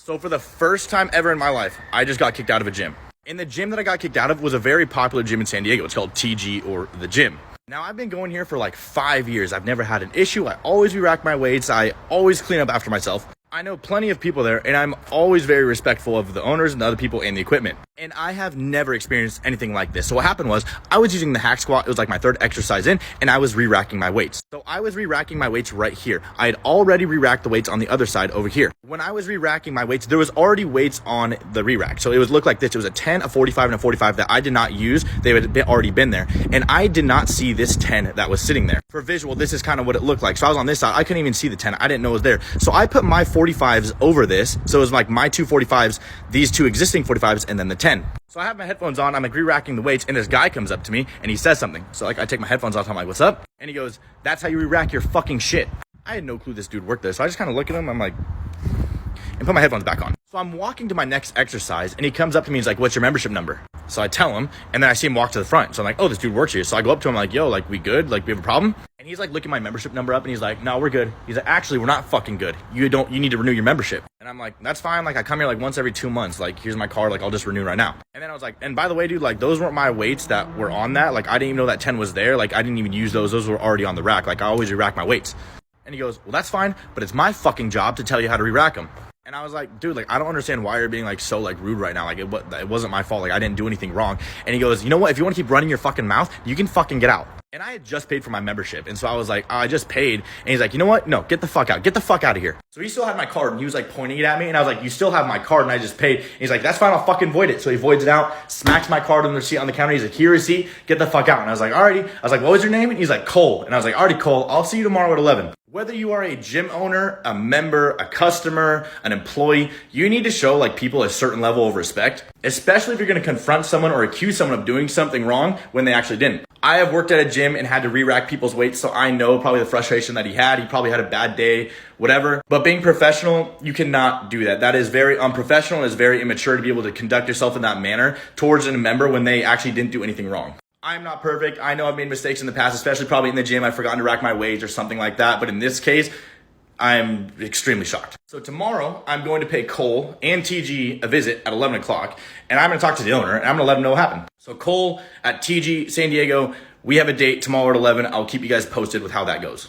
So for the first time ever in my life, I just got kicked out of a gym. And the gym that I got kicked out of was a very popular gym in San Diego. It's called TG, or The Gym. Now, I've been going here for like 5 years. I've never had an issue. I always re-rack my weights. I always clean up after myself. I know plenty of people there, and I'm always very respectful of the owners and the other people and the equipment. And I have never experienced anything like this. So what happened was, I was using the hack squat. It was like my third exercise in, and I was re-racking my weights. So I was re-racking my weights right here. I had already re-racked the weights on the other side over here. When I was re-racking my weights, there was already weights on the re-rack. So it would look like this. It was a 10, a 45, and a 45 that I did not use. They had already been there. And I did not see this 10 that was sitting there. For visual, this is kind of what it looked like. So I was on this side. I couldn't even see the 10. I didn't know it was there. So I put my 45s over this. So it was like my two 45s, these two existing 45s, and then the 10. So I have my headphones on, I'm like re-racking the weights, and this guy comes up to me and he says something. So like I take my headphones off, I'm like, what's up? And he goes, that's how you re-rack your fucking shit. I had no clue this dude worked there. So I just kind of look at him, I'm like, and put my headphones back on. So I'm walking to my next exercise, and he comes up to me, he's like, what's your membership number? So I tell him, and then I see him walk to the front. So I'm like, oh, this dude works here. So I go up to him like, yo, like, we good? Like, we have a problem? And he's like looking my membership number up, and he's like, no, we're good. He's like, actually, we're not fucking good. You need to renew your membership. And I'm like, that's fine. Like, I come here like once every 2 months. Like, here's my card. Like, I'll just renew right now. And then I was like, and by the way, dude, like, those weren't my weights that were on that. Like, I didn't even know that 10 was there. Like, I didn't even use those. Those were already on the rack. Like, I always re-rack my weights. And he goes, well, that's fine, but it's my fucking job to tell you how to re-rack them. And I was like, dude, like, I don't understand why you're being like so like rude right now. Like, it wasn't my fault. Like, I didn't do anything wrong. And he goes, you know what? If you want to keep running your fucking mouth, you can fucking get out. And I had just paid for my membership. And so I was like, I just paid. And he's like, you know what? No, get the fuck out. Get the fuck out of here. So he still had my card, and he was like pointing it at me. And I was like, you still have my card, and I just paid. And he's like, that's fine. I'll fucking void it. So he voids it out, smacks my card on the receipt on the counter. He's like, here receipt, get the fuck out. And I was like, alrighty. I was like, what was your name? And he's like, Cole. And I was like, alrighty, Cole. I'll see you tomorrow at 11. Whether you are a gym owner, a member, a customer, an employee, you need to show like people a certain level of respect, especially if you're going to confront someone or accuse someone of doing something wrong when they actually didn't. I have worked at a gym and had to re-rack people's weights, so I know probably the frustration that he had. He probably had a bad day, whatever. But being professional, you cannot do that. That is very unprofessional and is very immature to be able to conduct yourself in that manner towards a member when they actually didn't do anything wrong. I'm not perfect. I know I've made mistakes in the past, especially probably in the gym. I've forgotten to rack my weights or something like that. But in this case, I'm extremely shocked. So tomorrow, I'm going to pay Cole and TG a visit at 11 o'clock. And I'm going to talk to the owner, and I'm going to let him know what happened. So Cole at TG San Diego, we have a date tomorrow at 11. I'll keep you guys posted with how that goes.